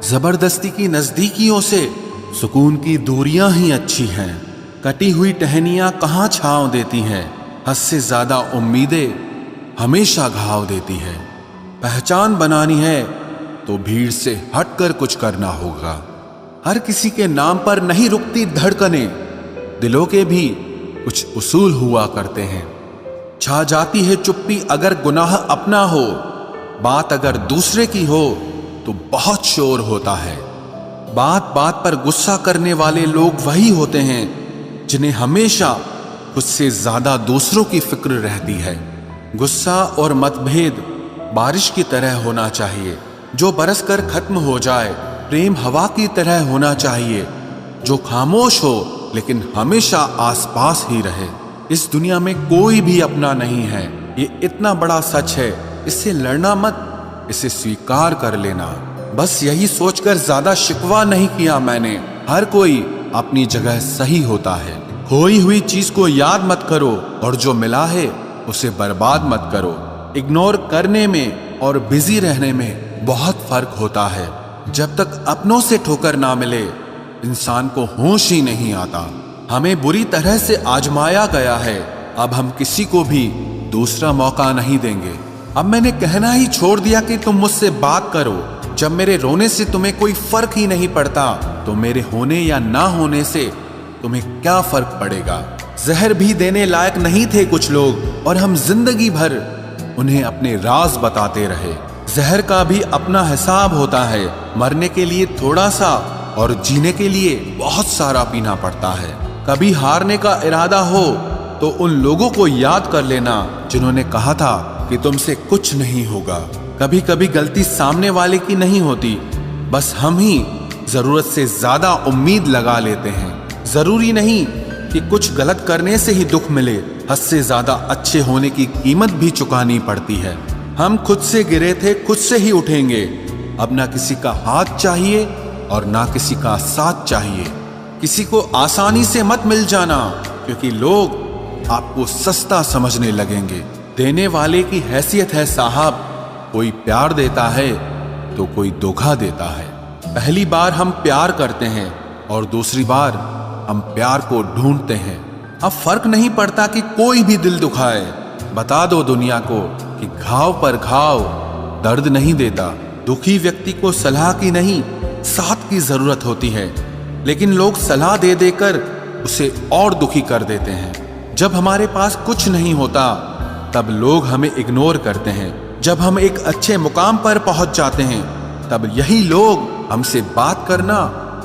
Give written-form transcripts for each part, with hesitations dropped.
जबरदस्ती की नजदीकियों से सुकून की दूरियां ही अच्छी हैं। कटी हुई टहनियां कहाँ छांव देती हैं, हद से ज्यादा उम्मीदें हमेशा घाव देती है। पहचान बनानी है तो भीड़ से हटकर कुछ करना होगा। हर किसी के नाम पर नहीं रुकती धड़कनें, दिलों के भी कुछ उसूल हुआ करते हैं। छा जाती है चुप्पी अगर गुनाह अपना हो, बात अगर दूसरे की हो तो बहुत शोर होता है। बात बात पर गुस्सा करने वाले लोग वही होते हैं जिन्हें हमेशा खुद से ज्यादा दूसरों की फिक्र रहती है। गुस्सा और मतभेद बारिश की तरह होना चाहिए, जो बरस कर खत्म हो जाए। प्रेम हवा की तरह होना चाहिए, जो खामोश हो लेकिन हमेशा आसपास ही रहे। इस दुनिया में कोई भी अपना नहीं है, ये इतना बड़ा सच है। इससे लड़ना मत, इसे स्वीकार कर लेना। बस यही सोचकर ज्यादा शिकवा नहीं किया मैंने। हर कोई अपनी जगह सही होता है। खोई हुई चीज को याद मत करो और जो मिला है उसे बर्बाद मत करो। इग्नोर करने में और बिजी रहने में बहुत फर्क होता है। जब तक अपनों से ठोकर ना मिले इंसान को होश ही नहीं आता। हमें बुरी तरह से आजमाया गया है, अब हम किसी को भी दूसरा मौका नहीं देंगे। अब मैंने कहना ही छोड़ दिया कि तुम मुझसे बात करो। जब मेरे रोने से तुम्हें कोई फर्क ही नहीं पड़ता तो मेरे होने या ना होने से तुम्हें क्या फर्क पड़ेगा। जहर भी देने लायक नहीं थे कुछ लोग और हम जिंदगी भर उन्हें अपने राज बताते रहे। जहर का भी अपना हिसाब होता है। मरने के लिए थोड़ा सा और जीने के लिए बहुत सारा पीना पड़ता है। कभी हारने का इरादा हो तो उन लोगों को याद कर लेना जिन्होंने कहा था कि तुमसे कुछ नहीं होगा। कभी कभी गलती सामने वाले की नहीं होती, बस हम ही जरूरत से ज्यादा उम्मीद लगा लेते हैं। जरूरी नहीं कि कुछ गलत करने से ही दुख मिले, हद से ज्यादा अच्छे होने की कीमत भी चुकानी पड़ती है। हम खुद से गिरे थे, खुद से ही उठेंगे। अब ना किसी का हाथ चाहिए और ना किसी का साथ चाहिए। किसी को आसानी से मत मिल जाना, क्योंकि लोग आपको सस्ता समझने लगेंगे। देने वाले की हैसियत है साहब, कोई प्यार देता है तो कोई धोखा देता है। पहली बार हम प्यार करते हैं और दूसरी बार हम प्यार को ढूंढते हैं। अब फर्क नहीं पड़ता कि कोई भी दिल दुखाए। बता दो दुनिया को कि घाव पर घाव दर्द नहीं देता। दुखी व्यक्ति को सलाह की नहीं, साथ की जरूरत होती है, लेकिन लोग सलाह दे देकर उसे और दुखी कर देते हैं। जब हमारे पास कुछ नहीं होता तब लोग हमें इग्नोर करते हैं। जब हम एक अच्छे मुकाम पर पहुंच जाते हैं तब यही लोग हमसे बात करना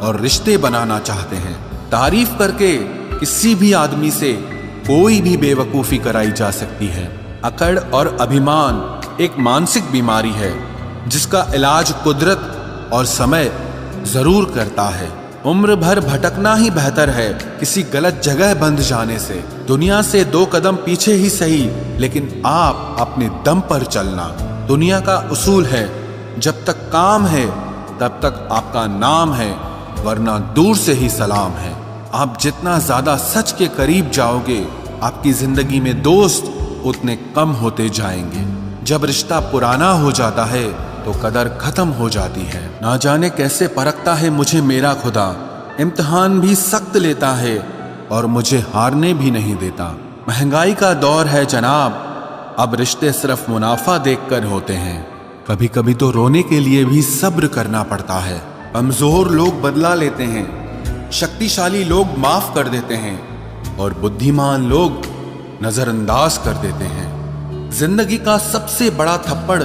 और रिश्ते बनाना चाहते हैं। तारीफ करके किसी भी आदमी से कोई भी बेवकूफी कराई जा सकती है। अकड़ और अभिमान एक मानसिक बीमारी है जिसका इलाज कुदरत और समय जरूर करता है। उम्र भर भटकना ही बेहतर है किसी गलत जगह बंध जाने से। दुनिया से 2 कदम पीछे ही सही, लेकिन आप अपने दम पर चलना। दुनिया का उसूल है, जब तक काम है तब तक आपका नाम है, वरना दूर से ही सलाम है। आप जितना ज्यादा सच के करीब जाओगे, आपकी जिंदगी में दोस्त उतने कम होते जाएंगे। जब रिश्ता पुराना हो जाता है तो कदर खत्म हो जाती है। ना जाने कैसे परखता है मुझे मेरा खुदा, इम्तिहान भी सख्त लेता है और मुझे हारने भी नहीं देता। महंगाई का दौर है जनाब, अब रिश्ते सिर्फ मुनाफा देखकर होते हैं। कभी कभी तो रोने के लिए भी सब्र करना पड़ता है। कमजोर लोग बदला लेते हैं, शक्तिशाली लोग माफ कर देते हैं और बुद्धिमान लोग नजरअंदाज कर देते हैं। जिंदगी का सबसे बड़ा थप्पड़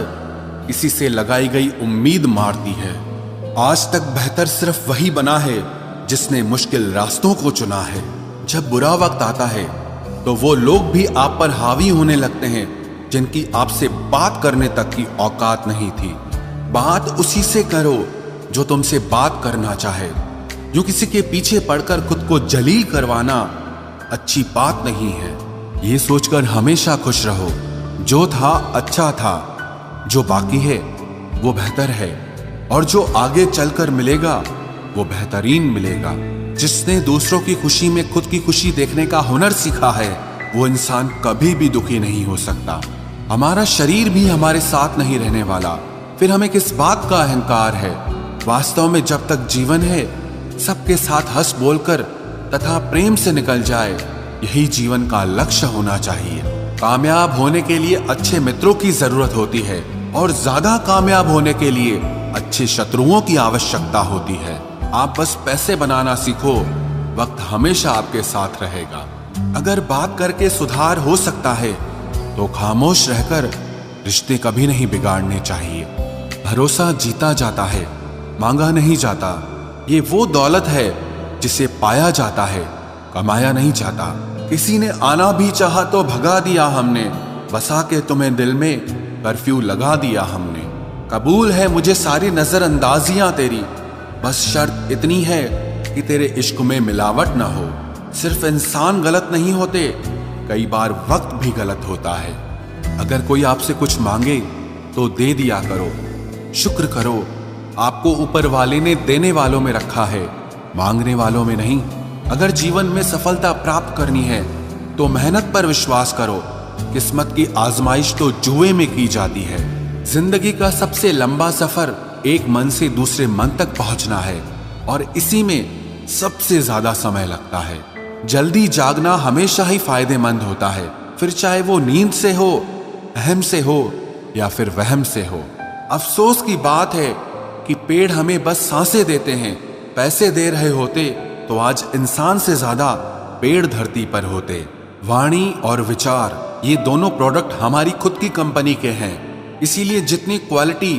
किसी से लगाई गई उम्मीद मारती है। आज तक बेहतर सिर्फ वही बना है जिसने मुश्किल रास्तों को चुना है। जब बुरा वक्त आता है तो वो लोग भी आप पर हावी होने लगते हैं जिनकी आपसे बात करने तक की औकात नहीं थी। बात उसी से करो जो तुमसे बात करना चाहे। यूं किसी के पीछे पड़कर खुद को जलील करवाना अच्छी बात नहीं है। ये सोचकर हमेशा खुश रहो, जो था अच्छा था, जो बाकी है वो बेहतर है और जो आगे चलकर मिलेगा वो बेहतरीन मिलेगा। जिसने दूसरों की खुशी में खुद की खुशी देखने का हुनर सीखा है वो इंसान कभी भी दुखी नहीं हो सकता। हमारा शरीर भी हमारे साथ नहीं रहने वाला, फिर हमें किस बात का अहंकार है। वास्तव में जब तक जीवन है, सबके साथ हंस बोलकर तथा प्रेम से निकल जाए, यही जीवन का लक्ष्य होना चाहिए। कामयाब होने के लिए अच्छे मित्रों की जरूरत होती है और ज्यादा कामयाब होने के लिए अच्छे शत्रुओं की आवश्यकता होती है। आप बस पैसे बनाना सीखो, वक्त हमेशा आपके साथ रहेगा। अगर बात करके सुधार हो सकता है तो खामोश रहकर रिश्ते कभी नहीं बिगाड़ने चाहिए। भरोसा जीता जाता है, मांगा नहीं जाता। ये वो दौलत है जिसे पाया जाता है, कमाया नहीं जाता। किसी ने आना भी चाहा तो भगा दिया हमने, बसा के तुम्हें दिल में कर्फ्यू लगा दिया हमने। कबूल है मुझे सारी नजरअंदाजियां तेरी, बस शर्त इतनी है कि तेरे इश्क में मिलावट ना हो। सिर्फ इंसान गलत नहीं होते, कई बार वक्त भी गलत होता है। अगर कोई आपसे कुछ मांगे तो दे दिया करो, शुक्र करो आपको ऊपर वाले ने देने वालों में रखा है, मांगने वालों में नहीं। अगर जीवन में सफलता प्राप्त करनी है तो मेहनत पर विश्वास करो। किस्मत की आजमाइश तो जुए में की जाती है। जिंदगी का सबसे लंबा सफर एक मन से दूसरे मन तक पहुंचना है और इसी में सबसे ज्यादा समय लगता है। जल्दी जागना हमेशा ही फायदेमंद होता है, फिर चाहे वो नींद से हो, अहम से हो या फिर वहम से हो। अफसोस की बात है कि पेड़ हमें बस सांसें देते हैं। पैसे दे रहे होते तो आज इंसान से ज्यादा पेड़ धरती पर होते। वाणी और विचार ये दोनों प्रोडक्ट हमारी खुद की कंपनी के हैं, इसीलिए जितनी क्वालिटी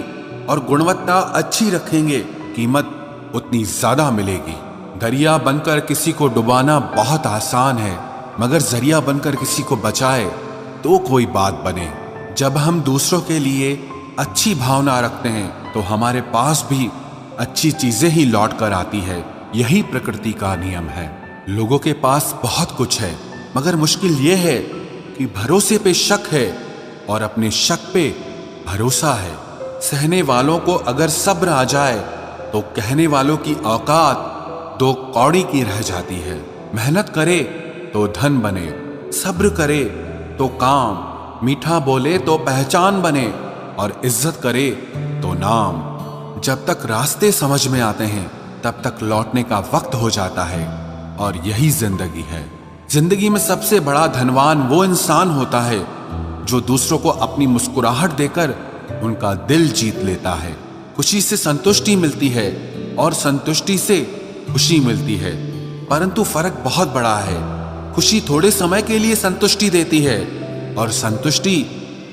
और गुणवत्ता अच्छी रखेंगे, कीमत उतनी ज्यादा मिलेगी। दरिया बनकर किसी को डुबाना बहुत आसान है, मगर जरिया बनकर किसी को बचाए तो कोई बात बने। जब हम दूसरों के लिए अच्छी भावना रखते हैं तो हमारे पास भी अच्छी चीजें ही लौट कर आती है। यही प्रकृति का नियम है। लोगों के पास बहुत कुछ है, मगर मुश्किल यह है कि भरोसे पे शक है और अपने शक पे भरोसा है। सहने वालों को अगर सब्र आ जाए तो कहने वालों की औकात दो कौड़ी की रह जाती है। मेहनत करे तो धन बने, सब्र करे तो काम, मीठा बोले तो पहचान बने और इज्जत करे तो नाम। जब तक रास्ते समझ में आते हैं तब तक लौटने का वक्त हो जाता है और यही जिंदगी है। जिंदगी में सबसे बड़ा धनवान वो इंसान होता है जो दूसरों को अपनी मुस्कुराहट देकर उनका दिल जीत लेता है। खुशी से संतुष्टि मिलती है और संतुष्टि से खुशी मिलती है, परंतु फर्क बहुत बड़ा है। खुशी थोड़े समय के लिए संतुष्टि देती है और संतुष्टि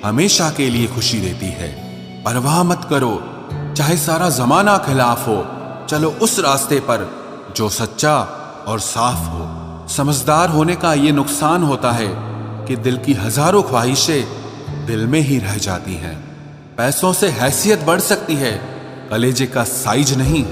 हमेशा के लिए खुशी देती है। परवाह मत करो, चाहे सारा जमाना खिलाफ हो, चलो उस रास्ते पर जो सच्चा और साफ हो। समझदार होने का ये नुकसान होता है कि दिल की हजारों ख्वाहिशें दिल में ही रह जाती हैं। पैसों से हैसियत बढ़ सकती है, कलेजे का साइज नहीं।